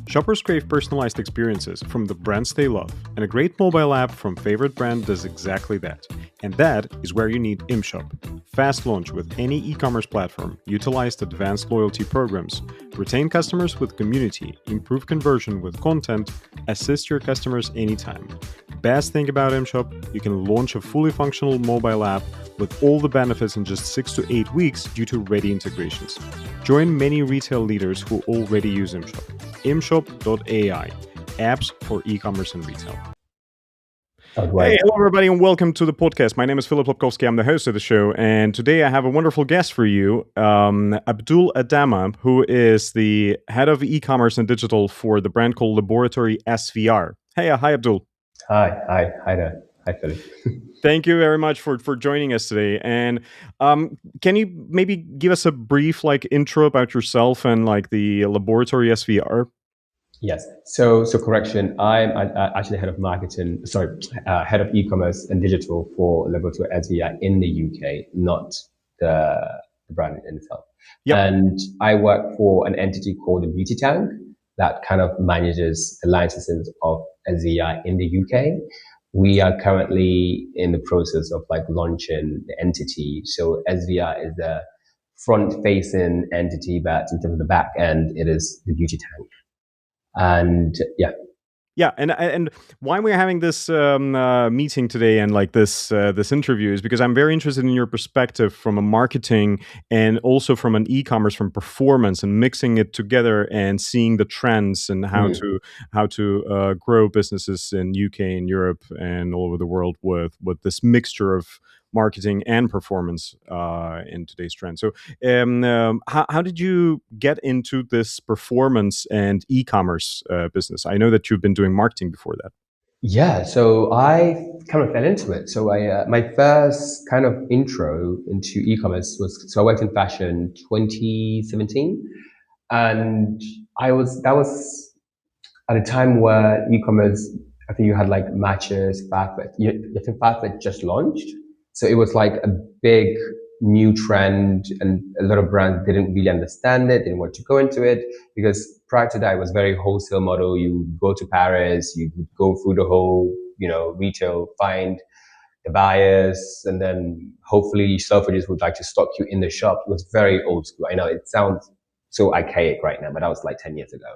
Shoppers crave personalized experiences from the brands they love, and a great mobile app from favorite brand does exactly that. And that is where you need IMSHOP. Fast launch with any e-commerce platform, utilize advanced loyalty programs, retain customers with community, improve conversion with content, assist your customers anytime. Best thing about IMSHOP, you can launch a fully functional mobile app with all the benefits in just 6 to 8 weeks due to ready integrations. Join many retail leaders who already use IMSHOP. IMSHOP.AI, apps for e-commerce and retail. Hey, hello everybody, and welcome to the podcast. My name is Philip Lopkowski. I'm the host of the show, and today I have a wonderful guest for you, Abdul Adama, who is the head of e-commerce and digital for the brand called Laboratory SVR. Hey, hi Abdul. Hi there. Hi, Philip. Thank you very much for joining us today. And can you maybe give us a brief intro about yourself and the Laboratory SVR? Yes. So correction. I'm actually head of marketing. Head of e-commerce and digital for Laboratory SVR in the UK, not the brand in itself. Yep. And I work for an entity called the Beauty Tank that kind of manages the licenses of SVR in the UK. We are currently in the process of launching the entity. So SVR is the front-facing entity, but in terms of the back end, it is the Beauty Tank. And yeah, and why we're having this meeting today and this interview is because I'm very interested in your perspective from a marketing and also from an e-commerce, from performance, and mixing it together and seeing the trends and how to grow businesses in UK and Europe and all over the world with this mixture of marketing and performance in today's trend. So how did you get into this performance and e-commerce business? I know that you've been doing marketing before that. Yeah, so I kind of fell into it. So my first kind of intro into e-commerce was, so I worked in fashion 2017, and that was at a time where e-commerce, I think you had Matches, Farfetch. I think Farfetch just launched. So it was like a big new trend, and a lot of brands didn't really understand it, didn't want to go into it, because prior to that, it was very wholesale model. You go to Paris, you go through the whole, retail, find the buyers, and then hopefully Selfridges would like to stock you in the shop. It was very old school. I know it sounds so archaic right now, but that was 10 years ago.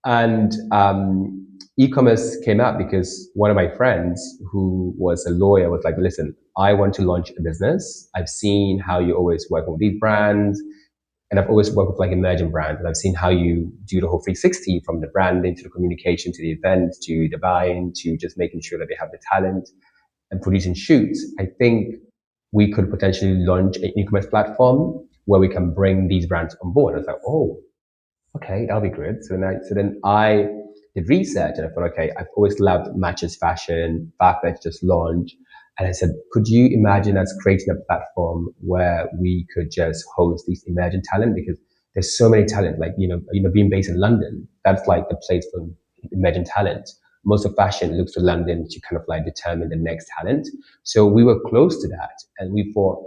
And e-commerce came out because one of my friends who was a lawyer was like, listen, I want to launch a business. I've seen how you always work with these brands, and I've always worked with emerging brands. And I've seen how you do the whole 360, from the branding to the communication to the event to the buying to just making sure that they have the talent and producing shoots. I think we could potentially launch an e-commerce platform where we can bring these brands on board. I was like, oh, okay, that'll be good. So then I did research, and I thought, okay, I've always loved Matches fashion. Farfetch just launched. And I said, could you imagine us creating a platform where we could just host these emerging talent? Because there's so many talent, being based in London, that's the place for emerging talent. Most of fashion looks to London to kind of determine the next talent. So we were close to that, and we thought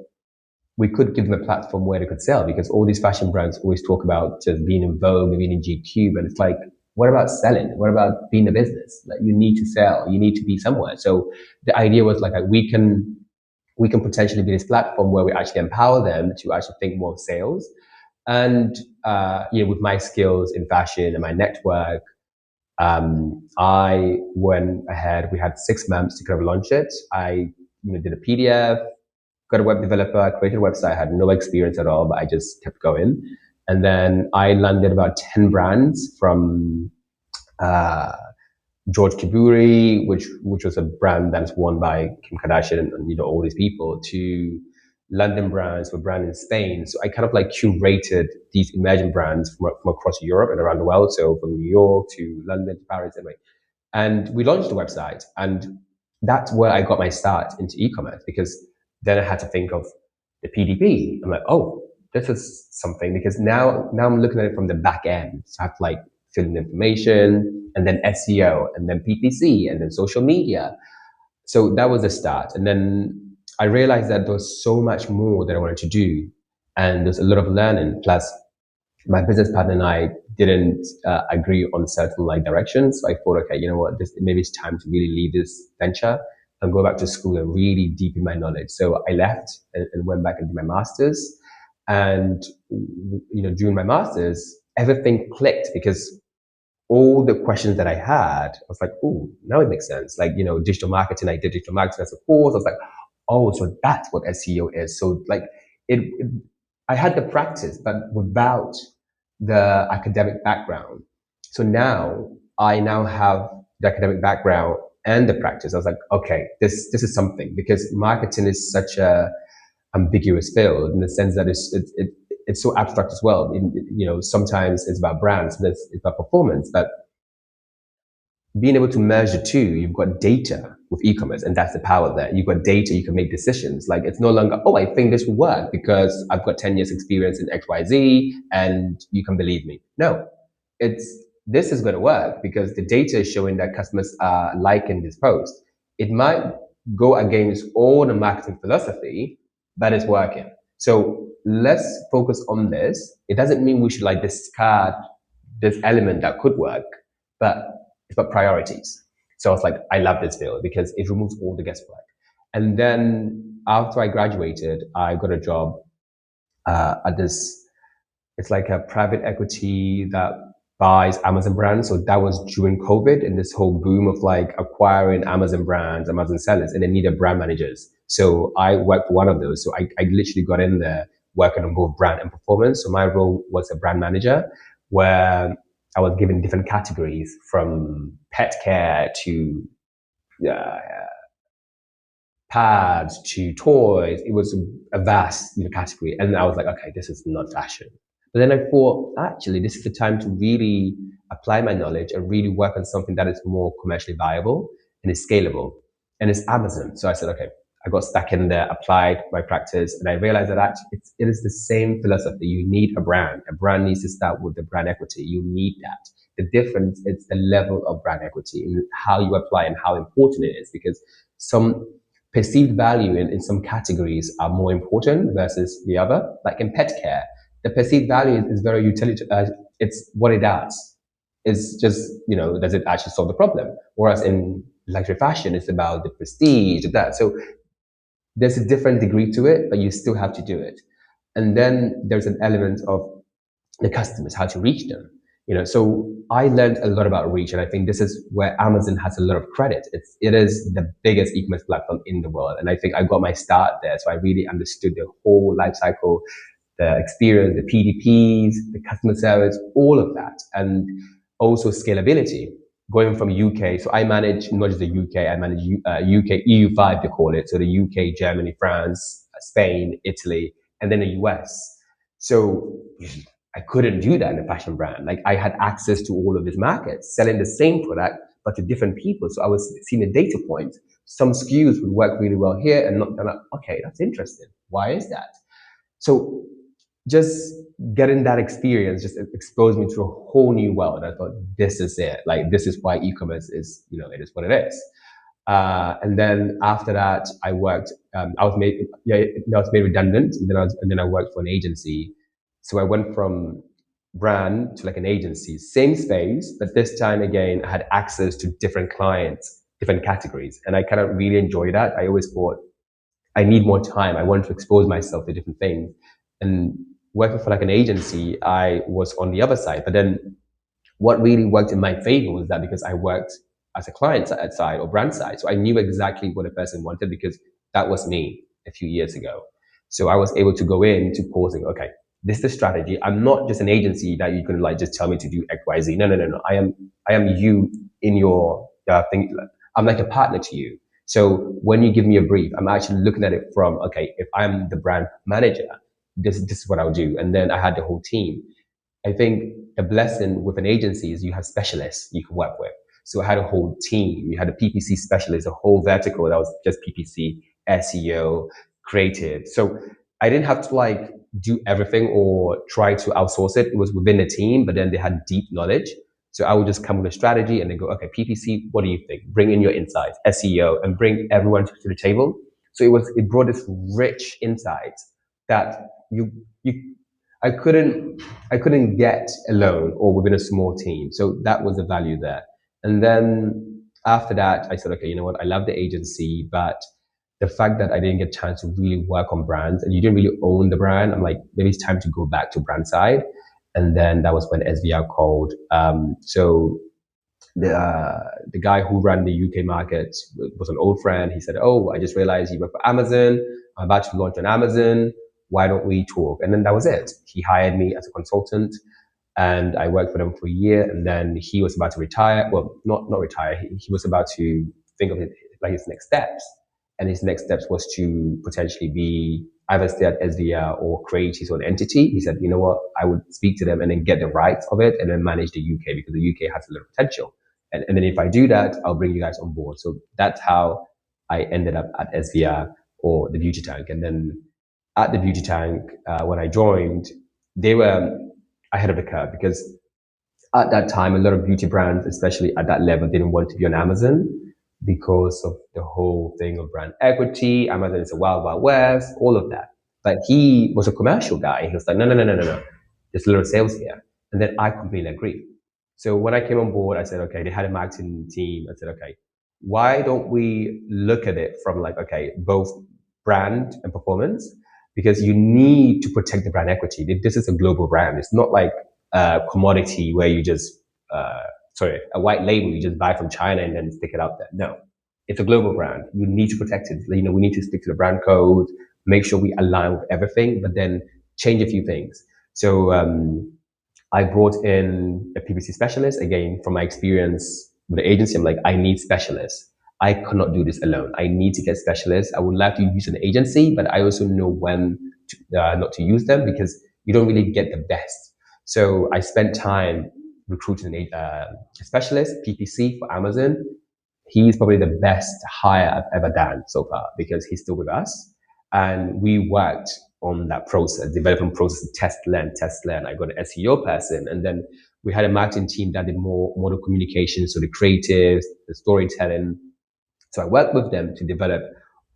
we could give them a platform where they could sell, because all these fashion brands always talk about just being in Vogue, being in GQ, but it's what about selling? What about being a business? You need to sell, you need to be somewhere. So the idea was we can potentially be this platform where we actually empower them to actually think more of sales. And with my skills in fashion and my network, I went ahead. We had 6 months to kind of launch it. I did a PDF, got a web developer, created a website. I had no experience at all, but I just kept going. And then I landed about 10 brands, from George Kiburi, which was a brand that's won by Kim Kardashian and all these people, to London brands, with brand in Spain. So I kind of curated these emerging brands from across Europe and around the world. So from New York to London to Paris, anyway. And we launched the website, and that's where I got my start into e-commerce, because then I had to think of the PDP. I'm like, oh, this is something, because now I'm looking at it from the back end. So I have to fill in information, and then SEO, and then PPC, and then social media. So that was the start. And then I realized that there was so much more that I wanted to do, and there's a lot of learning. Plus, my business partner and I didn't agree on certain like directions. So I thought, okay, you know what, this maybe it's time to really leave this venture and go back to school and really deepen my knowledge. So I left and went back and did my masters. And during my masters, everything clicked because all the questions that I had, I was like, oh, now it makes sense. Like, digital marketing, I did digital marketing as a course. I was like, oh, so that's what SEO is. So like it I had the practice, but without the academic background. So I now have the academic background and the practice. I was like, okay, this is something because marketing is such a ambiguous field in the sense that it's so abstract as well. Sometimes it's about brands, sometimes it's about performance, but being able to merge the two, you've got data with e-commerce, and that's the power there. You've got data, you can make decisions. Like it's no longer, oh, I think this will work because I've got 10 years experience in XYZ and you can believe me. No, it's this is going to work because the data is showing that customers are liking this post. It might go against all the marketing philosophy, but it's working. So let's focus on this. It doesn't mean we should like discard this element that could work, but it's about priorities. So I was like, I love this field because it removes all the guesswork. And then after I graduated, I got a job at this. It's like a private equity that buys Amazon brands. So that was during COVID and this whole boom of like acquiring Amazon brands, Amazon sellers, and they needed brand managers. So I worked for one of those. So I literally got in there working on both brand and performance. So my role was a brand manager where I was given different categories from pet care to uh, pads to toys. It was a vast category. And I was like, okay, this is not fashion. But then I thought, actually, this is the time to really apply my knowledge and really work on something that is more commercially viable and is scalable. And it's Amazon. So I said, okay, I got stuck in there, applied my practice, and I realized that actually it is the same philosophy. You need a brand. A brand needs to start with the brand equity. You need that. The difference is the level of brand equity and how you apply and how important it is because some perceived value in some categories are more important versus the other. Like in pet care, the perceived value is very utilitarian. It's what it does. It's just, does it actually solve the problem? Whereas in luxury fashion, it's about the prestige of that. So there's a different degree to it, but you still have to do it. And then there's an element of the customers, how to reach them. So I learned a lot about reach, and I think this is where Amazon has a lot of credit. It is the biggest e-commerce platform in the world, and I think I got my start there. So I really understood the whole life cycle, the experience, the PDPs, the customer service, all of that, and also scalability. Going from UK, so I manage not just the UK, I manage UK EU5 they call it, so the UK, Germany, France, Spain, Italy, and then the US. So I couldn't do that in a fashion brand. Like I had access to all of these markets, selling the same product but to different people. So I was seeing a data point. Some SKUs would work really well here, and not. And like, okay, that's interesting. Why is that? So just getting that experience just exposed me to a whole new world. I thought, this is it. Like this is why e-commerce is, it is what it is. And then after that, I worked. I was made, yeah, I was made redundant, and then I worked for an agency. So I went from brand to like an agency, same space, but this time again, I had access to different clients, different categories, and I kind of really enjoyed that. I always thought I need more time. I want to expose myself to different things. And working for like an agency, I was on the other side. But then what really worked in my favor was that because I worked as a client side or brand side, so I knew exactly what a person wanted because that was me a few years ago. So I was able to go into pausing. Okay, this is the strategy. I'm not just an agency that you can like just tell me to do X, Y, Z. No, no, no, no. I am you in your thing. I'm like a partner to you. So when you give me a brief, I'm actually looking at it from, okay, if I'm the brand manager, this is what I'll do. And then I had the whole team. I think the blessing with an agency is you have specialists you can work with. So I had a whole team. We had a PPC specialist, a whole vertical that was just PPC, SEO, creative. So I didn't have to like do everything or try to outsource it. It was within the team, but then they had deep knowledge. So I would just come with a strategy and then go, okay, PPC, what do you think? Bring in your insights, SEO, and bring everyone to the table. So it brought this rich insight that you I couldn't get alone or within a small team. So that was the value there. And then after that, I said, okay, you know what? I love the agency, but the fact that I didn't get a chance to really work on brands and you didn't really own the brand, I'm like, maybe it's time to go back to brand side. And then that was when SVR called. So the guy who ran the UK market was an old friend. He said, "Oh, I just realized you work for Amazon. I'm about to launch on Amazon. Why don't we talk?" And then that was it. He hired me as a consultant, and I worked for them for a year. And then he was about to retire. Well, not retire. He was about to think of it like his next steps. And his next steps was to potentially be either stay at SVR or create his own entity. He said, "You know what? I would speak to them and then get the rights of it and then manage the UK because the UK has a lot of potential. And then if I do that, I'll bring you guys on board." So that's how I ended up at SVR or the Beauty Tank. And then at the Beauty Tank, when I joined, they were ahead of the curve because at that time, a lot of beauty brands, especially at that level, didn't want to be on Amazon because of the whole thing of brand equity. Amazon is a wild, wild west, all of that. But he was a commercial guy. He was like, no, no, no, no, no, no. There's a lot of sales here. And then I completely agree. So when I came on board, I said, okay, they had a marketing team. I said, okay, why don't we look at it from like, okay, both brand and performance? Because you need to protect the brand equity. This is a global brand. It's not like a commodity where you just, a white label you just buy from China and then stick it out there. No, it's a global brand. You need to protect it. You know, we need to stick to the brand code, make sure we align with everything, but then change a few things. So I brought in a PPC specialist. Again, from my experience with the agency, I'm like, I need specialists. I cannot do this alone. I need to get specialists. I would like to use an agency, but I also know when not to use them because you don't really get the best. So I spent time recruiting a specialist, PPC for Amazon. He's probably the best hire I've ever done so far because he's still with us. And we worked on that process, development process, test learn, test learn. I got an SEO person, and then we had a marketing team that did more model communication, so the creatives, the storytelling. So I worked with them to develop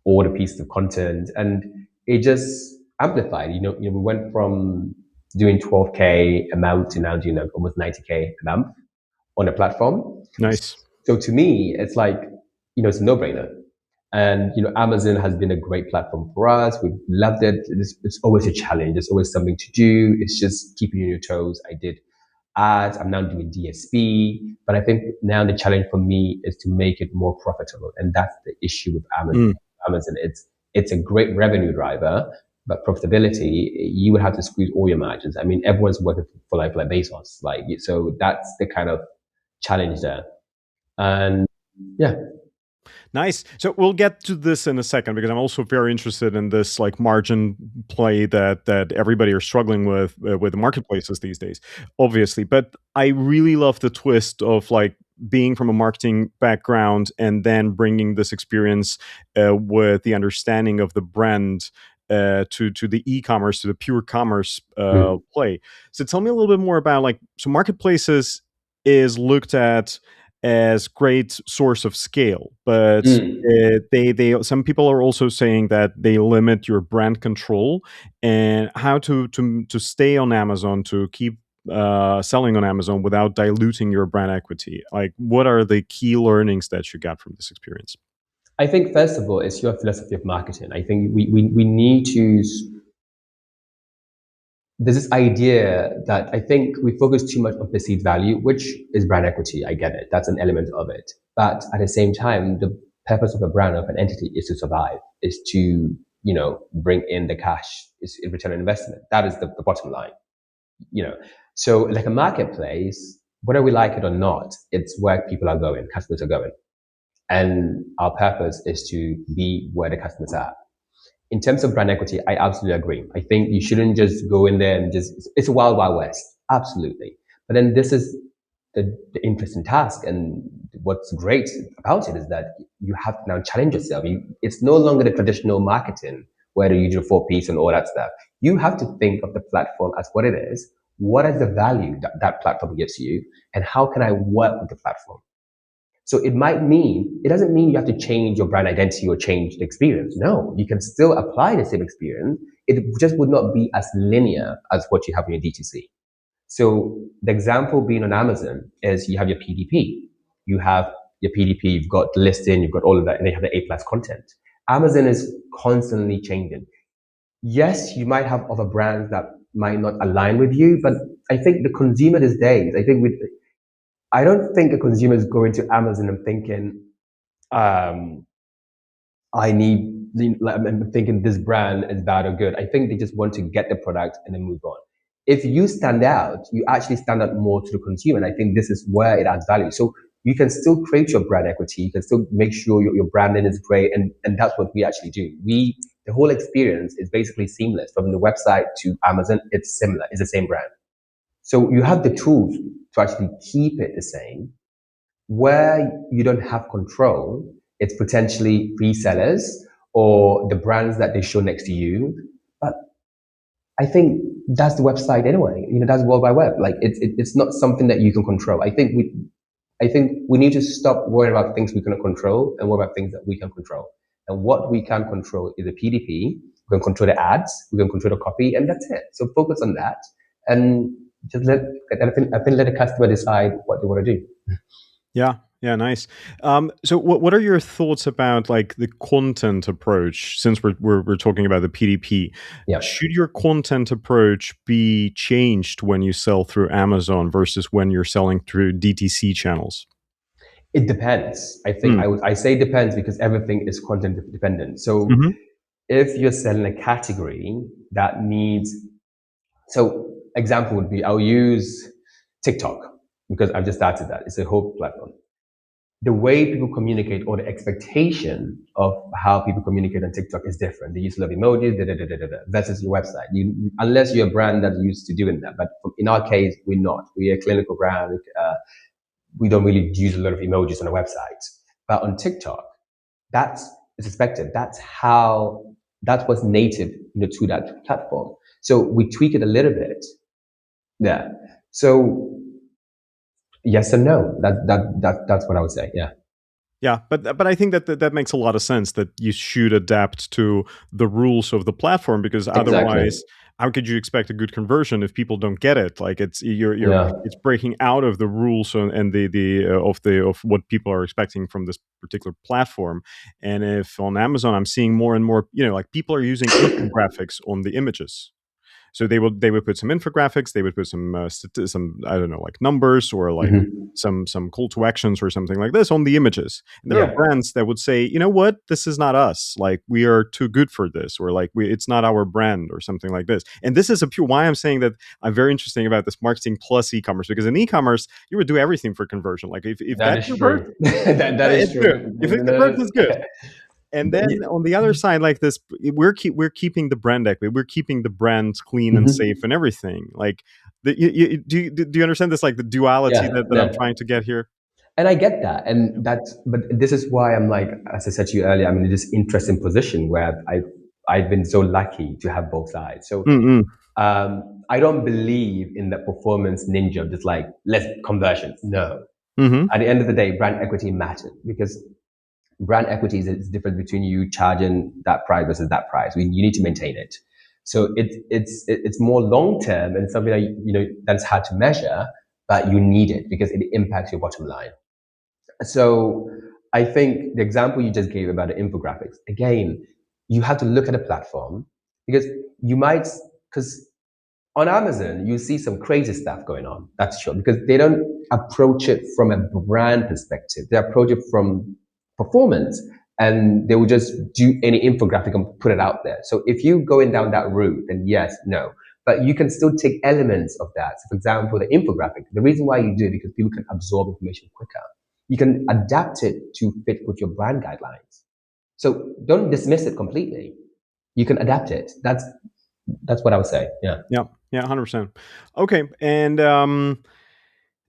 all the pieces of content, and it just amplified. We went from doing 12K a month to now doing like almost 90K a month on the platform. Nice. So to me, it's like, it's a no-brainer. And, Amazon has been a great platform for us. We've loved it. It's always a challenge. There's always something to do. It's just keeping you on your toes. I did ads. I'm now doing DSP. But I think now the challenge for me is to make it more profitable. And that's the issue with Amazon. Mm. Amazon, it's a great revenue driver, but profitability, you would have to squeeze all your margins. I mean, everyone's working for like Bezos. So that's the kind of challenge there. And yeah. Nice. So we'll get to this in a second because I'm also very interested in this like margin play that everybody are struggling with the marketplaces these days, obviously. But I really love the twist of like being from a marketing background and then bringing this experience with the understanding of the brand to the e-commerce, to the pure commerce play. So tell me a little bit more about like, so marketplaces is looked at as great source of scale, but they some people are also saying that they limit your brand control and how to stay on Amazon, to keep selling on Amazon without diluting your brand equity. Like, what are the key learnings that you got from this experience? I think first of all, it's your philosophy of marketing. I think we need to. There's this idea that I think we focus too much on perceived value, which is brand equity. I get it. That's an element of it. But at the same time, the purpose of a brand, of an entity, is to survive, is to, bring in the cash, is in return on investment. That is the bottom line, you know. So like a marketplace, whether we like it or not, it's where people are going, customers are going. And our purpose is to be where the customers are. In terms of brand equity, I absolutely agree. I think you shouldn't just go in there and it's a wild, wild west. Absolutely. But then this is the interesting task. And what's great about it is that you have to now challenge yourself. It's no longer the traditional marketing where you do 4 piece and all that stuff. You have to think of the platform as what it is. What is the value that that platform gives you? And how can I work with the platform? So it doesn't mean you have to change your brand identity or change the experience. No, you can still apply the same experience it just would not be as linear as what you have in your D2C. So the example being on Amazon is you have your PDP. You have your PDP, you've got the listing, you've got all of that, and they have the A plus content. Amazon is constantly changing. Yes, you might have other brands that might not align with you, but I think the consumer these days, I don't think a consumer is going to Amazon and thinking, um, I need, like, I'm thinking this brand is bad or good. I think they just want to get the product and then move on. If you stand out, you actually stand out more to the consumer. And I think this is where it adds value. So you can still create your brand equity. You can still make sure your branding is great. And that's what we actually do. The whole experience is basically seamless from the website to Amazon. It's similar. It's the same brand. So you have the tools to actually keep it the same. Where you don't have control, it's potentially resellers or the brands that they show next to you. But I think that's the website anyway. That's World Wide Web. Like it's not something that you can control. I think we need to stop worrying about things we cannot control and worry about things that we can control. And what we can control is the PDP. We can control the ads. We can control the copy, and that's it. So focus on that, and just let the customer decide what they want to do. Yeah, yeah, nice. So, what are your thoughts about like the content approach? Since we're talking about the PDP, Yeah. should your content approach be changed when you sell through Amazon versus when you're selling through DTC channels? It depends. I think Mm. I say depends because everything is content dependent. So Hmm. if you're selling a category that needs, so example would be I'll use TikTok because I've just started that. It's a whole platform. The way people communicate or the expectation of how people communicate on TikTok is different. They use love emojis, versus your website. Unless you're a brand that's used to doing that. But in our case, we're not. We're a clinical brand. We don't really use a lot of emojis on our website. But on TikTok, that's expected. That's what's native, to that platform. So we tweak it a little bit. Yeah. So yes and no. That's what I would say. Yeah. Yeah, but I think that makes a lot of sense that you should adapt to the rules of the platform because Exactly. otherwise, how could you expect a good conversion if people don't get it? Like you're Yeah. it's breaking out of the rules and of what people are expecting from this particular platform. And if on Amazon, I'm seeing more and more, like people are using infographics on the images. So they would put some infographics, they would put some I don't know, like numbers or like Hmm. some call to actions or something like this on the images. And there are Yeah. brands that would say, you know what, this is not us. Like we are too good for this, or like it's not our brand, or something like this. And this is a pure why I'm saying that I'm very interesting about this marketing plus e-commerce, because in e-commerce you would do everything for conversion. Like if That that is converts, true. that is it's good. true. If it No, converts, it's good. no, And no. then on the other side, like this, we're keeping the brand equity, we're keeping the brand clean and safe Mhm. and everything. Like, do you understand this? Like the duality Yeah, that I'm yeah. trying to get here. And I get that. But this is why I'm like, as I said to you earlier, I'm in this interesting position where I've been so lucky to have both sides. So Mm-mm. I don't believe in the performance ninja, just like, let's conversions. No. Mm-hmm. At the end of the day, brand equity matters because brand equity is the difference between you charging that price versus that price. You need to maintain it. So it's more long term and something that that's hard to measure, but you need it because it impacts your bottom line. So I think the example you just gave about the infographics, again, you have to look at a platform because you might, because on Amazon, you see some crazy stuff going on. That's sure because they don't approach it from a brand perspective. They approach it from performance, and they will just do any infographic and put it out there. So if you going down that route, then yes, no. But you can still take elements of that. So for example, the infographic. The reason why you do it because people can absorb information quicker. You can adapt it to fit with your brand guidelines. So don't dismiss it completely. You can adapt it. That's what I would say. Yeah. Yeah, yeah, 100%. Okay, and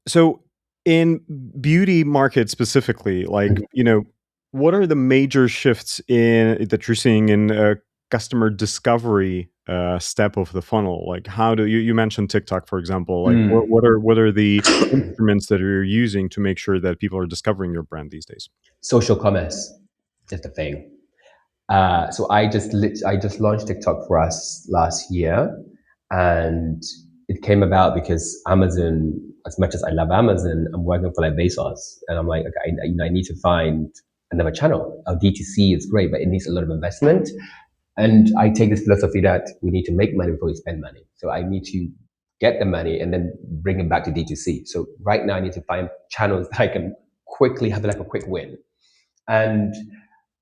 so in beauty market specifically, like, what are the major shifts in that you're seeing in customer discovery step of the funnel? Like how do you mentioned TikTok, for example, like Mm. what are the instruments that you're using to make sure that people are discovering your brand these days? Social commerce is the thing. So I just launched TikTok for us last year, and it came about because Amazon, as much as I love Amazon, I'm working for like Bezos, and I'm like, okay, I need to find another channel. Our D2C is great, but it needs a lot of investment. And I take this philosophy that we need to make money before we spend money. So I need to get the money and then bring it back to D2C. So right now I need to find channels that I can quickly have like a quick win. And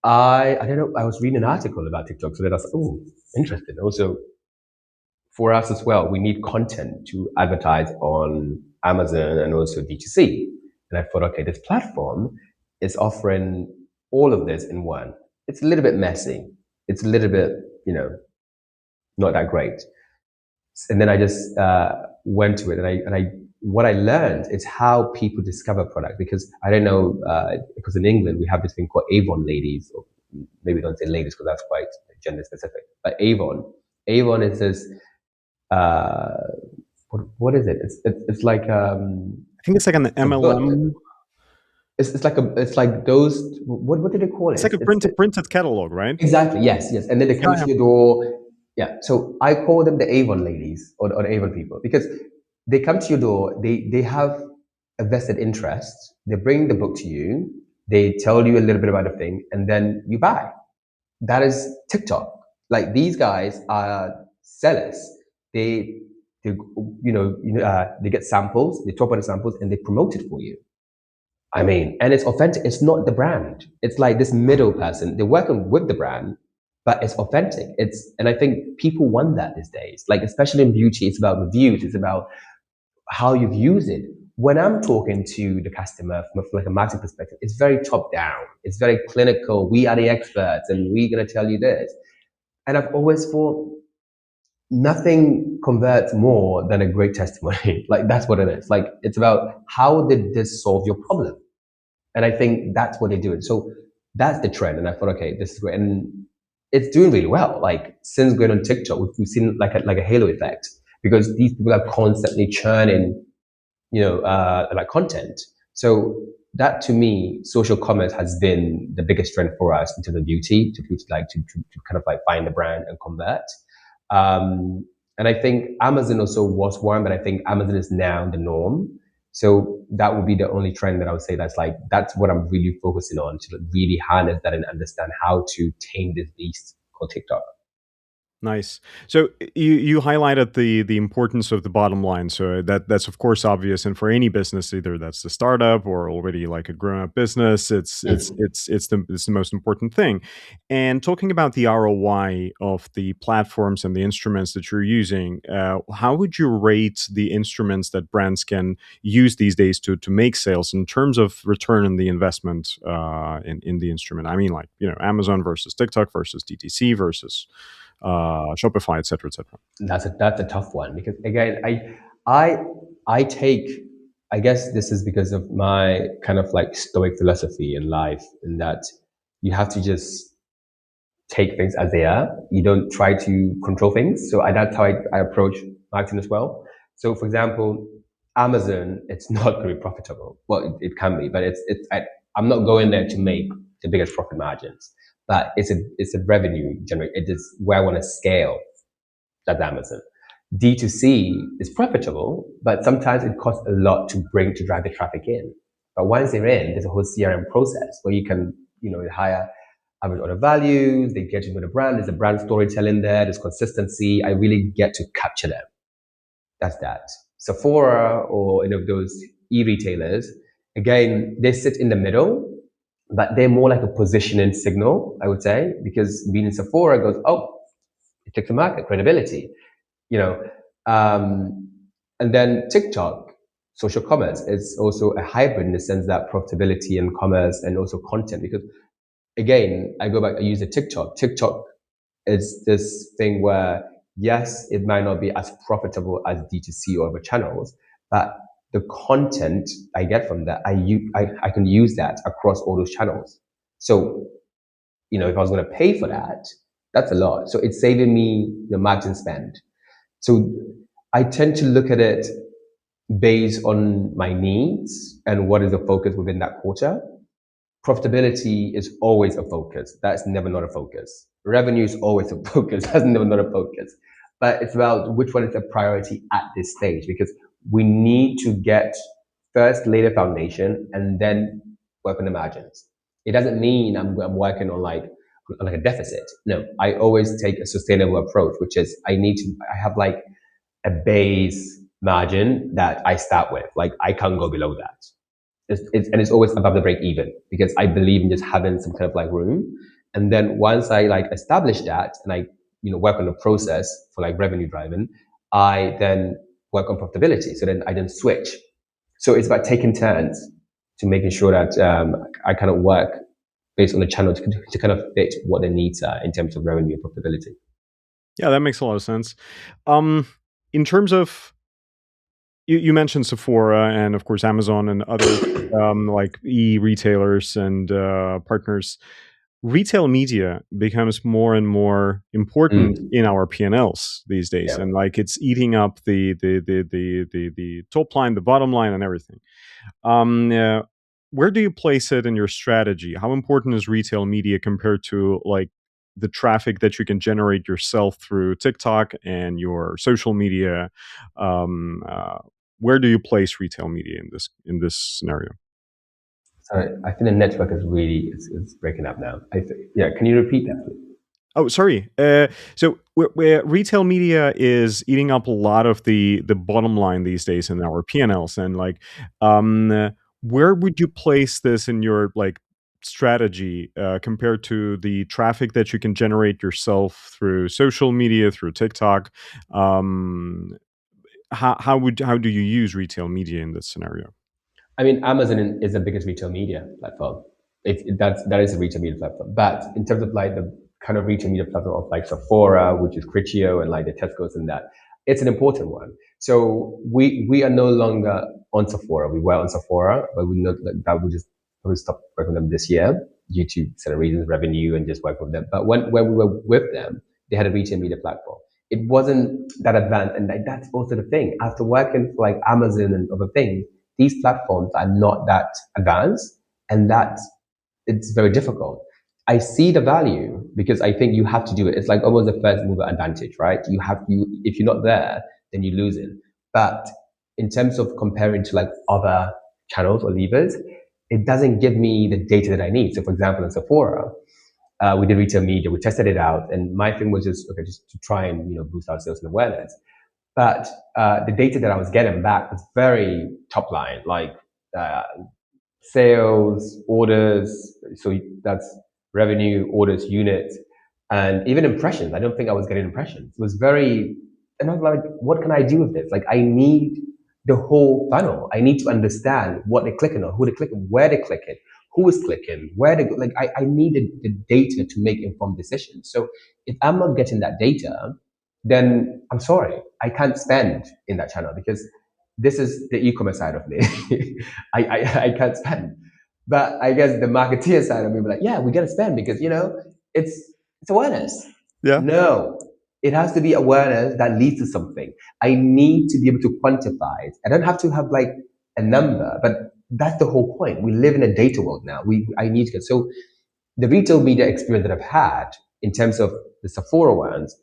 I don't know, I was reading an article about TikTok, so that I was, oh, interesting. Also, for us as well, we need content to advertise on Amazon and also D2C. And I thought, okay, this platform is offering all of this in one. It's a little bit messy. It's a little bit, not that great. And then I just went to it, and I what I learned is how people discover product, because I don't know, because in England we have this thing called Avon ladies, or maybe don't say ladies because that's quite gender specific, but Avon is this, uh, what is it? It's like, I think it's like an it's a book. MLM. It's like those, what do they call it? It's like a printed catalog, right? Exactly. Yes. Yes. And then they Yeah, come to your door. Yeah. So I call them the Avon ladies, or the Avon people, because they come to your door. They have a vested interest. They bring the book to you. They tell you a little bit about the thing, and then you buy. That is TikTok. Like, these guys are sellers. They, they they get samples. They talk about the samples and they promote it for you. I mean, and it's authentic. It's not the brand. It's like this middle person. They're working with the brand, but it's authentic. And I think people want that these days. Like, especially in beauty, it's about reviews. It's about how you've used it. When I'm talking to the customer from like a marketing perspective, it's very top down. It's very clinical. We are the experts, and we're gonna tell you this. And I've always thought nothing converts more than a great testimony. Like, that's what it is. Like, it's about how did this solve your problem? And I think that's what they're doing. So that's the trend. And I thought, okay, this is great. And it's doing really well. Like, since going on TikTok, we've seen like a halo effect, because these people are constantly churning, like content. So that, to me, social commerce has been the biggest trend for us in terms of beauty, to kind of like find the brand and convert. And I think Amazon also was one, but I think Amazon is now the norm. So that would be the only trend that I would say that's what I'm really focusing on, to really harness that and understand how to tame this beast called TikTok. Nice. So you highlighted the importance of the bottom line. So that's of course obvious, and for any business, either that's the startup or already like a grown up business, it's the most important thing. And talking about the ROI of the platforms and the instruments that you're using, how would you rate the instruments that brands can use these days to make sales in terms of return on the investment in the instrument? I mean, like, Amazon versus TikTok versus DTC versus Shopify, etc., etc. That's a tough one, because again, I I take, I guess this is because of my kind of like stoic philosophy in life, in that you have to just take things as they are. You don't try to control things. So that's how I approach marketing as well. So, for example, Amazon, it's not going to be profitable. Well, it can be, but I'm not going there to make the biggest profit margins. But it's a revenue generate. It is where I want to scale. That's Amazon. D2C is profitable, but sometimes it costs a lot to drive the traffic in. But once they're in, there's a whole CRM process where you can, hire average order values, they get you with the brand, there's a brand storytelling there, there's consistency. I really get to capture them. That's that. Sephora, or any of those e-retailers, again, they sit in the middle, but they're more like a positioning signal, I would say, because being in Sephora goes, oh, it takes a market credibility, you know. Um, and then TikTok, social commerce, is also a hybrid in the sense that profitability and commerce and also content. Because again, I go back, I use a TikTok. TikTok is this thing where, yes, it might not be as profitable as D2C or other channels, but the content I get from that, I can use that across all those channels. So, if I was going to pay for that, that's a lot. So it's saving me the margin spend. So I tend to look at it based on my needs and what is the focus within that quarter. Profitability is always a focus. That's never not a focus. Revenue is always a focus. That's never not a focus. But it's about which one is a priority at this stage, because we need to get first lay the foundation and then work on the margins. It doesn't mean I'm working on like a deficit. No, I always take a sustainable approach, which is I have like a base margin that I start with. Like I can't go below that. And it's always above the break even, because I believe in just having some kind of like room. And then once I like establish that and I, work on the process for like revenue driving, I then work on profitability. So then I then switch. So it's about taking turns to making sure that I kind of work based on the channel to kind of fit what the needs are in terms of revenue and profitability. Yeah, that makes a lot of sense. In terms of you mentioned Sephora and of course Amazon and other like e-retailers and partners. Retail media becomes more and more important Mm, in our P&Ls these days, yeah. and like it's eating up the top line, the bottom line, and everything. Yeah, where do you place it in your strategy? How important is retail media compared to like the traffic that you can generate yourself through TikTok and your social media? Um, uh, where do you place retail media in this scenario? Sorry, I think the network is really it's breaking up now. Yeah, can you repeat that, please? Oh, sorry. So where retail media is eating up a lot of the bottom line these days in our P&Ls, and like, where would you place this in your like strategy compared to the traffic that you can generate yourself through social media, through TikTok? Um, how do you use retail media in this scenario? I mean, Amazon is the biggest retail media platform. That is a retail media platform. But in terms of like the kind of retail media platform of like Sephora, which is Criteo, and like the Tesco's and that, it's an important one. So we are no longer on Sephora. We were on Sephora, but we know that we just probably stopped working with them this year due to certain reasons, revenue, and just working with them. But when we were with them, they had a retail media platform. It wasn't that advanced, and like, that's also the thing. After working for like Amazon and other things, these platforms are not that advanced, and that it's very difficult. I see the value because I think you have to do it. It's like almost a first mover advantage, right? You if you're not there, then you lose it. But in terms of comparing to like other channels or levers, it doesn't give me the data that I need. So for example, in Sephora, we did retail media, we tested it out, and my thing was just okay, just to try and boost our sales and awareness. But the data that I was getting back was very top line, like uh, sales, orders. So that's revenue, orders, units, and even impressions. I don't think I was getting impressions. It was very, and I was like, what can I do with this? Like, I need the whole funnel. I need to understand what they're clicking on, who they're clicking, where they're clicking, who is clicking, where they like. I needed the data to make informed decisions. So if I'm not getting that data, then I'm sorry, I can't spend in that channel because this is the e-commerce side of me. I can't spend. But I guess the marketeer side of me be like, yeah, we gotta spend because it's it's awareness. Yeah. No, it has to be awareness that leads to something. I need to be able to quantify it. I don't have to have like a number, but that's the whole point. We live in a data world now. I need to get so the retail media experience that I've had in terms of the Sephora ones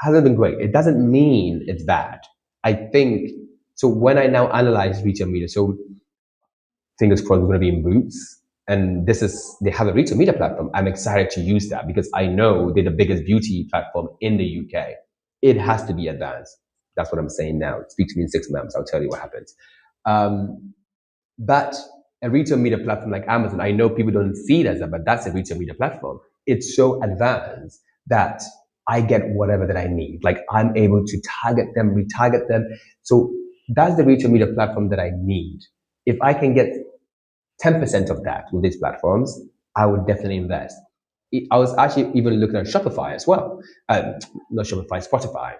hasn't been great. It doesn't mean it's bad. I think so. When I now analyze retail media, so fingers crossed we're going to be in Boots, and they have a retail media platform. I'm excited to use that because I know they're the biggest beauty platform in the UK. It has to be advanced. That's what I'm saying now. Speak to me in 6 months. I'll tell you what happens. Um, but a retail media platform like Amazon, I know people don't see it as that, but that's a retail media platform. It's so advanced that I get whatever that I need. Like I'm able to target them, retarget them. So that's the retail media platform that I need. If I can get 10% of that with these platforms, I would definitely invest. I was actually even looking at Shopify as well. Not Shopify, Spotify.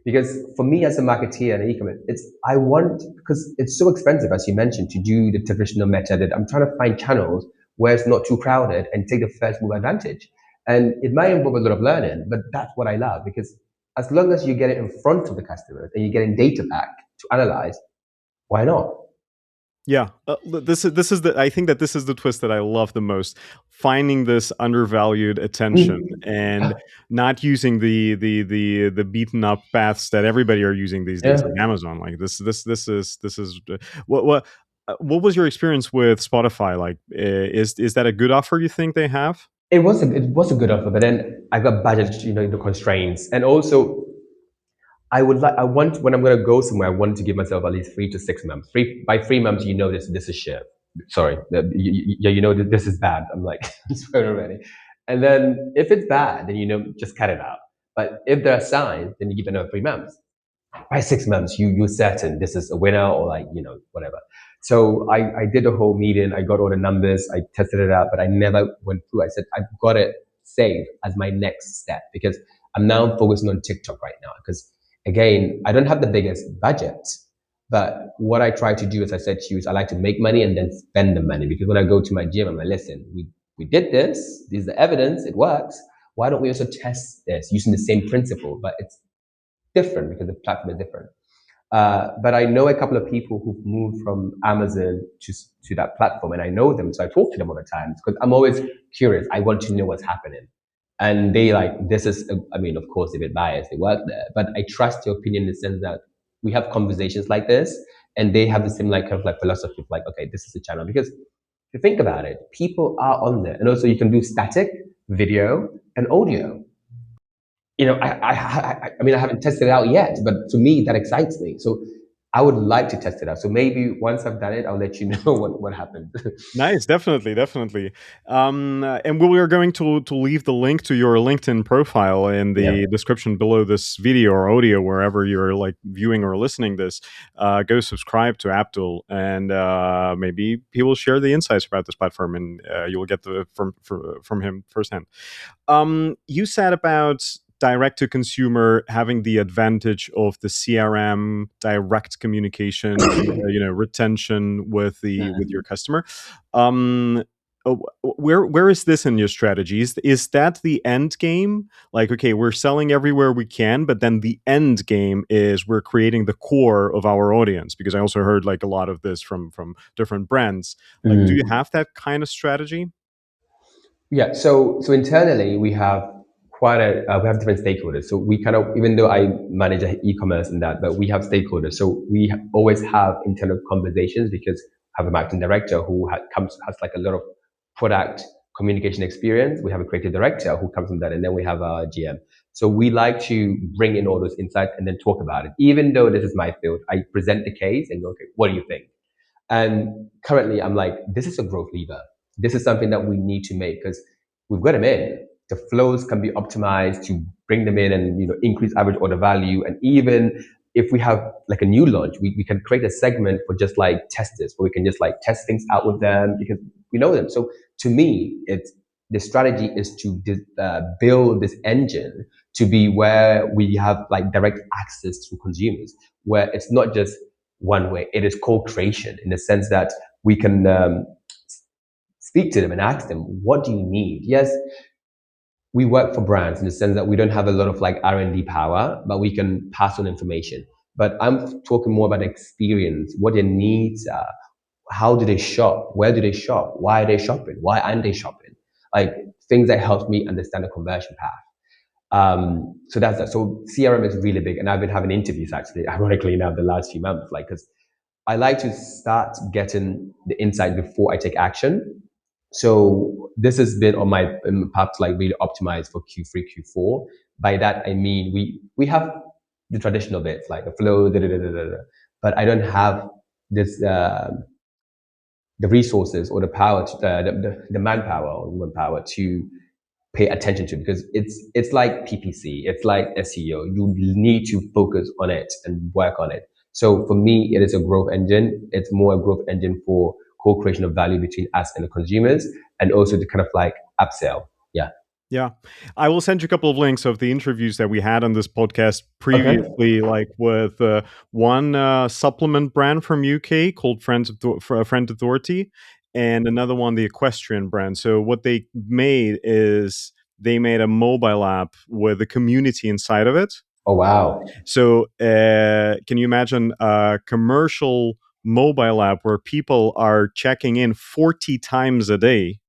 Because for me as a marketeer and e-commerce, I want because it's so expensive, as you mentioned, to do the traditional method. I'm trying to find channels where it's not too crowded and take the first move advantage. And it might involve a lot of learning, but that's what I love because as long as you get it in front of the customers and you're getting data back to analyze, why not? Yeah, this is the I think that this is the twist that I love the most. Finding this undervalued attention Mm. and not using the beaten up paths that everybody are using these days, Yeah. like Amazon. Like this is what was your experience with Spotify like? Is that a good offer you think they have? It was a good offer, but then I got budget, the constraints, and also I want when I'm gonna go somewhere, I want to give myself at least 3 to 6 months. 3 by 3 months, this is shit. Sorry, yeah, this is bad. I'm like, I'm swearing already. And then if it's bad, then just cut it out. But if there are signs, then you give another 3 months. By 6 months, you're certain this is a winner or like whatever. So I did the whole meeting. I got all the numbers. I tested it out, but I never went through. I said I've got it saved as my next step because I'm now focusing on TikTok right now. Because again, I don't have the biggest budget, but what I try to do, as I said to you, is I like to make money and then spend the money. Because when I go to my gym, I'm like, listen, we did this. This is the evidence. It works. Why don't we also test this using the same principle? But it's different because the platform is different. But I know a couple of people who've moved from Amazon to that platform, and I know them, so I talk to them all the time because I'm always curious. I want to know what's happening, and they like this is. I mean, of course, a bit biased. They work there, but I trust your opinion in the sense that we have conversations like this, and they have the same like kind of like philosophy of like, okay, this is the channel because if you think about it, people are on there, and also you can do static video and audio. I mean, I haven't tested it out yet, but to me, that excites me. So I would like to test it out. So maybe once I've done it, I'll let you know what happened. Nice, definitely, definitely. And we are going to leave the link to your LinkedIn profile in Yeah. the description below this video or audio, wherever you're like viewing or listening this. Go subscribe to Abdul, and maybe he will share the insights about this platform, and you'll get the from him firsthand. You said about direct to consumer having the advantage of the CRM, direct communication, retention with your Mm. customer. Um, where is this in your strategy? Is that the end game? Like, okay, we're selling everywhere we can, but then the end game is we're creating the core of our audience. Because I also heard like a lot of this from different brands. Like, do you Mm. have that kind of strategy? Yeah. So internally, we have different stakeholders. So we kind of, even though I manage e-commerce and that, but we have stakeholders. So always have internal conversations because I have a marketing director who has like a lot of product communication experience. We have a creative director who comes from that, and then we have a GM. So we like to bring in all those insights and then talk about it. Even though this is my field, I present the case and go, okay, what do you think? And currently, I'm like, this is a growth lever. This is something that we need to make because we've got them in. The flows can be optimized to bring them in and increase average order value. And even if we have like a new launch, we can create a segment for just like testers where we can just like test things out with them because we know them. So to me, it's the strategy is to build this engine to be where we have like direct access to consumers, where it's not just one way. It is co-creation in the sense that we can speak to them and ask them, what do you need? Yes, we work for brands in the sense that we don't have a lot of like R&D power, but we can pass on information. But I'm talking more about experience, what their needs are, how do they shop, where do they shop, why are they shopping, why aren't they shopping? Like things that help me understand the conversion path. So that's that. So CRM is really big, and I've been having interviews actually, ironically now the last few months, like because I like to start getting the insight before I take action. So this has been on my path to like really optimize for Q3, Q4. By that I mean we have the traditional bits like the flow, but I don't have this the resources or the power, the manpower or woman power to pay attention to because it's like PPC, it's like SEO. You need to focus on it and work on it. So for me, it is a growth engine. It's more a growth engine for co-creation of value between us and the consumers, and also to kind of like upsell. Yeah. Yeah. I will send you a couple of links of the interviews that we had on this podcast Okay. previously, like with one supplement brand from UK called Friend Authority, and another one, the equestrian brand. So what they made is they made a mobile app with a community inside of it. Oh wow. So can you imagine a commercial mobile app where people are checking in 40 times a day.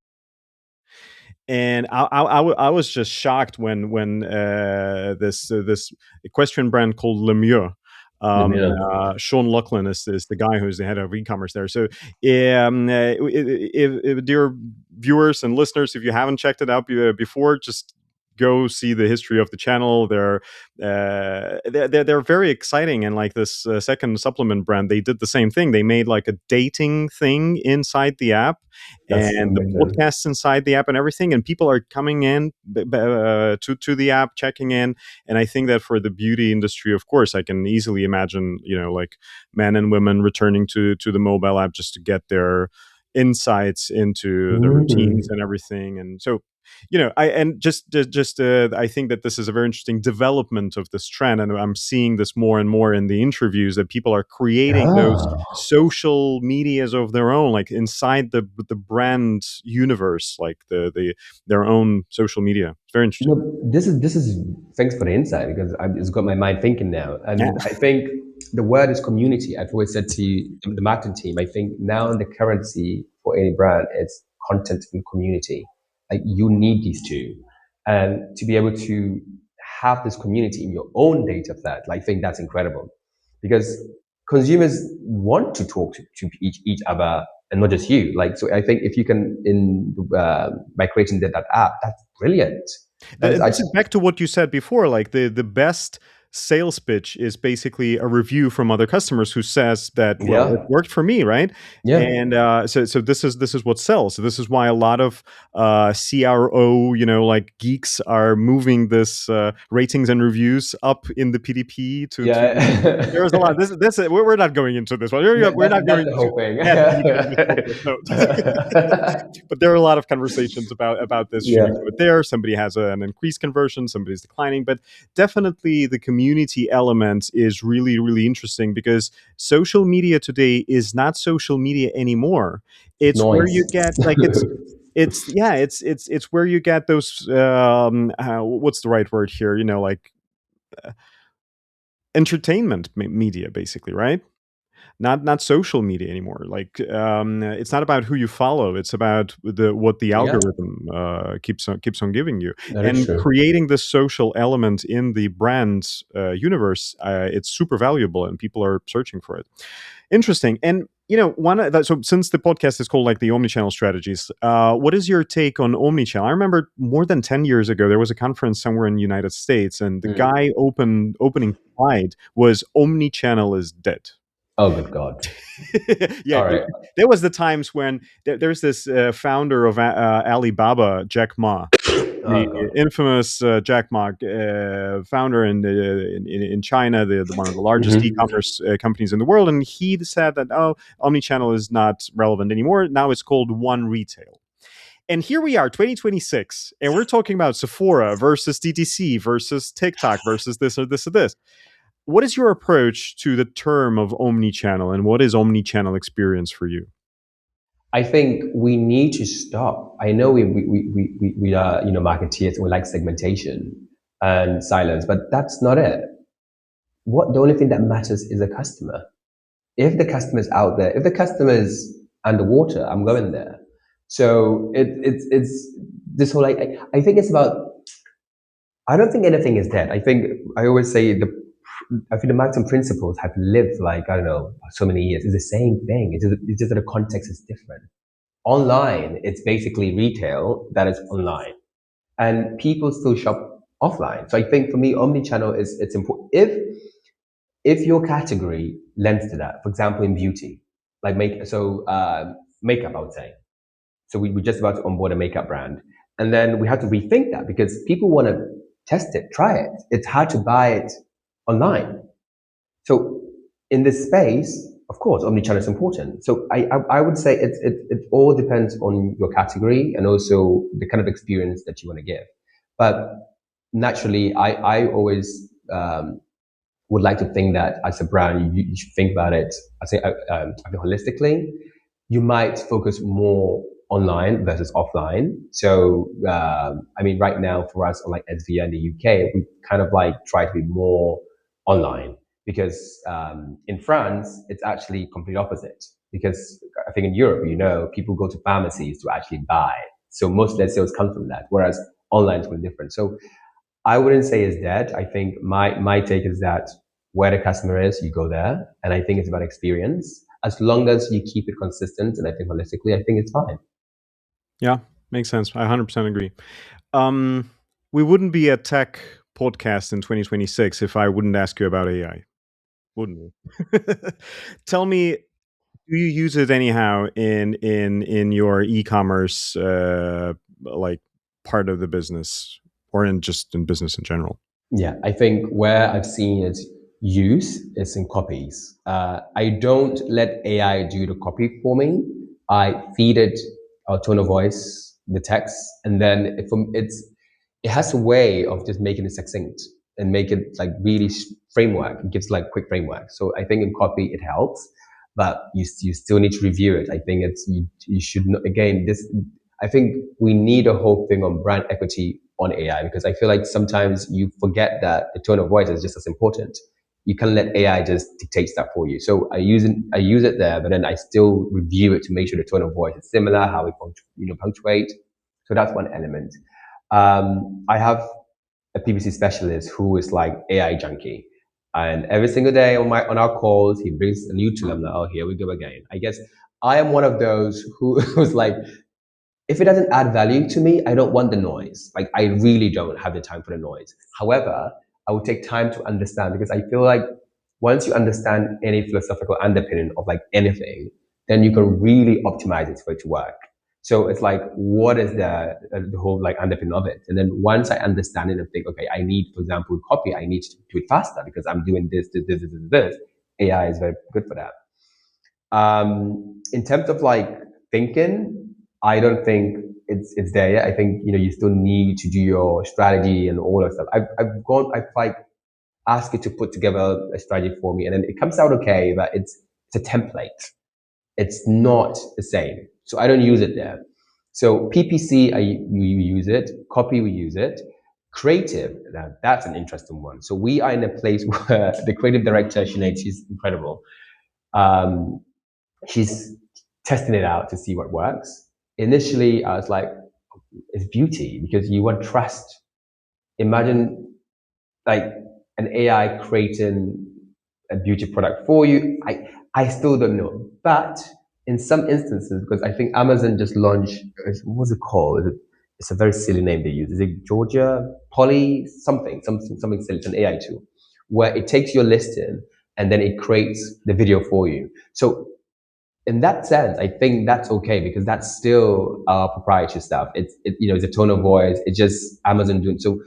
And I was just shocked when this equestrian brand called Lemieux. Sean Lucklin is the guy who's the head of e-commerce there. So, if dear viewers and listeners, if you haven't checked it out before, just go see the history of the channel. They're very exciting, and like this second supplement brand, they did the same thing. They made like a dating thing inside the app, That's and the amazing. podcasts inside the app and everything, and people are coming in to the app, checking in. And I think that for the beauty industry, of course, I can easily imagine, like men and women returning to the mobile app just to get their insights into the routines Mm. and everything. And so, I and just I think that this is a very interesting development of this trend, and I'm seeing this more and more in the interviews, that people are creating those Ah. social medias of their own, like inside the brand universe, like their own social media. It's very interesting. This is thanks for the insight because it's got my mind thinking now, Yeah. and I think the word is community. I've always said to the marketing team, I think now the currency for any brand is content and community. Like you need these two, and to be able to have this community in your own data flat, I think that's incredible, because consumers want to talk to each other and not just you. Like so, I think if you can by creating that app, that's brilliant. That's I This is back to what you said before. Like the best sales pitch is basically a review from other customers who says that, well, it yeah, worked for me, right? yeah, And so this is what sells. So this is why a lot of CRO, like geeks, are moving this ratings and reviews up in the PDP to. There's a lot. yeah. This we're not going into this one. We're not That's going the to whole thing. that deep in this podcast. No. But there are a lot of conversations about this. Should Yeah, you do it there? Somebody has an increased conversion, somebody's declining. But definitely the community element is really, really interesting, because social media today is not social media anymore. It's where you noise. get like it's yeah, it's where you get those what's the right word here? Like entertainment media, basically, right? Not social media anymore. Like, it's not about who you follow, it's about what the Yeah, algorithm keeps on giving you. that is And true. creating this social element in the brand universe, it's super valuable, and people are searching for it. Interesting. And one of that, so since the podcast is called like the omnichannel strategies, what is your take on omnichannel? I remember more than 10 years ago there was a conference somewhere in the United States, and the Mm. guy opening slide was omnichannel is dead. Oh, good God. Yeah, All right. there was the times when there's this founder of Alibaba, Jack Ma, the Oh, God. infamous Jack Ma, founder in China, the one of the largest Hmm. e-commerce companies in the world, and he said that, oh, omnichannel is not relevant anymore. Now it's called one retail. And here we are, 2026, and we're talking about Sephora versus DTC versus TikTok versus this or this or this. What is your approach to the term of omnichannel, and what is omnichannel experience for you? I think we need to stop. I know we are, marketeers, we like segmentation and silence, but that's not it. The only thing that matters is the customer. If the customer is out there, if the customer is underwater, I'm going there. So it's this whole, I think it's about, I don't think anything is dead. I always say I think the marketing principles have lived, like, I don't know, so many years. It's the same thing. It's just that the context is different. Online, it's basically retail that is online, and people still shop offline. So I think for me, omnichannel it's important. If your category lends to that, for example, in beauty, like makeup, I would say. So we were just about to onboard a makeup brand, and then we had to rethink that because people want to test it, try it. It's hard to buy it online. So in this space, of course, omnichannel is important. So I would say it all depends on your category and also the kind of experience that you want to give. But naturally, I always would like to think that as a brand, you should think about it. I think holistically. You might focus more online versus offline. So I mean, right now for us, on like SVA in the UK, we kind of like try to be more online. because in France it's actually complete opposite. Because I think in Europe, people go to pharmacies to actually buy, so most of their sales come from that. Whereas online is really different. So I wouldn't say it's dead. I think my take is that where the customer is, you go there, and I think it's about experience. As long as you keep it consistent, and I think holistically, I think it's fine. Yeah, makes sense. I 100% agree. Um, we wouldn't be a tech podcast in 2026 if I wouldn't ask you about AI, wouldn't we? Tell me, do you use it anyhow in your e-commerce like part of the business, or in just in business in general? Yeah, I think where I've seen it use is in copies. I don't let AI do the copy for me. I feed it a tone of voice, the text, and then it has a way of just making it succinct and make it like really framework. It gives like quick framework. So I think in copy it helps, but you still need to review it. I think you should not, again, this, I think we need a whole thing on brand equity on AI, because I feel like sometimes you forget that the tone of voice is just as important. You can let AI just dictate that for you. So I use it there, but then I still review it to make sure the tone of voice is similar, how we punctuate. So that's one element. I have a PPC specialist who is like AI junkie. And every single day on our calls, he brings a new tool. I'm like, oh, here we go again. I guess I am one of those who's like, if it doesn't add value to me, I don't want the noise. Like, I really don't have the time for the noise. However, I would take time to understand, because I feel like once you understand any philosophical underpinning of like anything, then you can really optimize it for it to work. So it's like, what is the whole like underpinning of it? And then once I understand it and think, okay, I need, for example, copy, I need to do it faster because I'm doing this. AI is very good for that. In terms of like thinking, I don't think it's there yet. I think you still need to do your strategy and all that stuff. I've like asked it to put together a strategy for me, and then it comes out okay, but it's a template. It's not the same, so I don't use it there. So PPC, you use it. Copy, we use it. Creative, that's an interesting one. So we are in a place where the creative director, Sinead, she's incredible. Um, she's testing it out to see what works. Initially, I was like, it's beauty, because you want trust. Imagine like an AI creating a beauty product for you. I still don't know, but in some instances, because I think Amazon just launched, what was it called? It's a very silly name they use. Is it Georgia Poly something silly? It's an AI tool where it takes your listing and then it creates the video for you. So in that sense, I think that's okay, because that's still our proprietary stuff. It's a tone of voice. It's just Amazon doing so.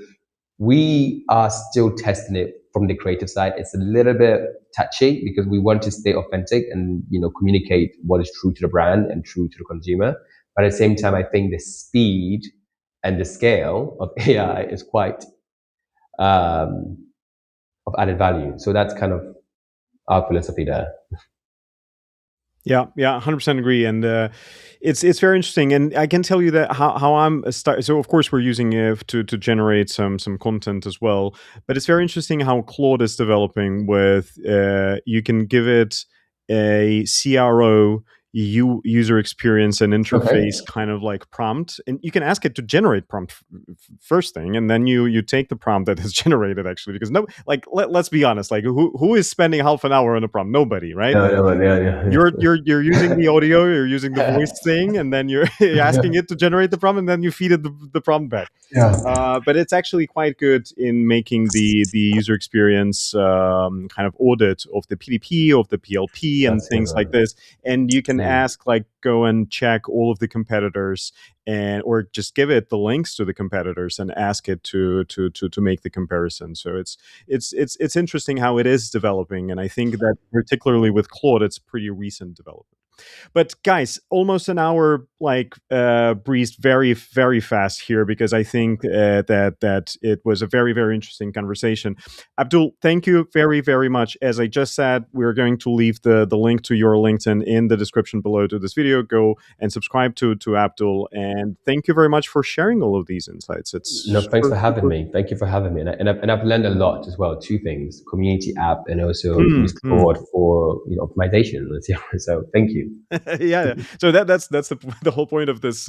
We are still testing it from the creative side. It's a little bit touchy because we want to stay authentic and communicate what is true to the brand and true to the consumer. But at the same time, I think the speed and the scale of AI is quite um, of added value. So that's kind of our philosophy there. Yeah, yeah, 100% agree, and it's very interesting. And I can tell you that how I'm so of course we're using it to generate some content as well. But it's very interesting how Claude is developing. With you can give it a CRO, user experience and Okay. interface kind of like prompt, and you can ask it to generate prompt first thing, and then you take the prompt that is generated, actually, because no, like let's be honest, like who is spending half an hour on a prompt? Nobody, right? No, no, yeah, You're using the audio, you're using the voice yeah. thing, and then you're asking it to generate the prompt, and then you feed it the prompt back. Yeah. But it's actually quite good in making the user experience kind of audit of the PDP, of the PLP, and That's good things like one. this. And you can Mm. ask, like, go and check all of the competitors, and or just give it the links to the competitors and ask it to make the comparison. So it's interesting how it is developing, and I think that particularly with Claude, it's pretty recent development. But guys, almost an hour like breezed very very fast here, because I think that it was a very very interesting conversation. Abdul, thank you very very much. As I just said, we're going to leave the link to your LinkedIn in the description below to this video. Go and subscribe to Abdul, and thank you very much for sharing all of these insights. No, It's thanks super, for having super. me. Thank you for having me. And I've learned a lot as well. Two things: community app, and also use Mm. Claude for optimization. So thank you. Yeah. So that's the whole point of this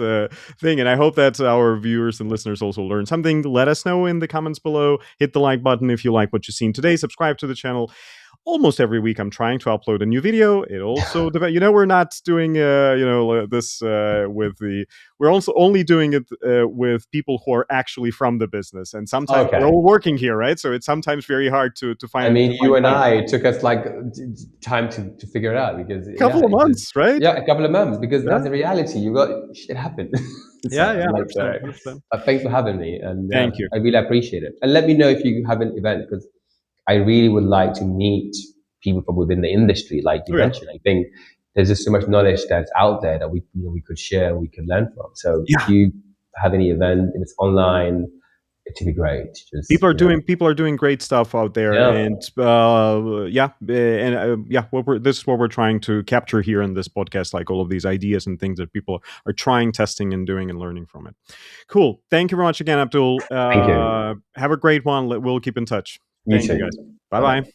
thing, and I hope that our viewers and listeners also learn something. Let us know in the comments below. Hit the like button if you like what you've seen today. Subscribe to the channel. Almost every week I'm trying to upload a new video. It also we're not doing this with the we're also only doing it with people who are actually from the business, and sometimes we're Okay. all working here, right? So it's sometimes very hard to I find mean, you and time. I, it took us like time to figure it out because Couple of it just months, right? a couple of months because Yeah, that's the reality. You got shit happen. So yeah, I'm yeah, like, 100%, 100%. thanks for having me, and yeah, Thank you. I really appreciate it. And let me know if you have an event because I really would like to meet people from within the industry, like you Oh yeah, mentioned. I think there's just so much knowledge that's out there that we could share, and we could learn from. So if yeah. you have any event, if it's online, it would be great. Just People are doing great stuff out there, yeah. and yeah, this is what we're trying to capture here in this podcast, like all of these ideas and things that people are trying, testing, and doing and learning from it. Cool. Thank you very much again, Abdul. Thank you. Have a great one. We'll keep in touch. You Thank you, guys. too. Bye Bye bye. bye.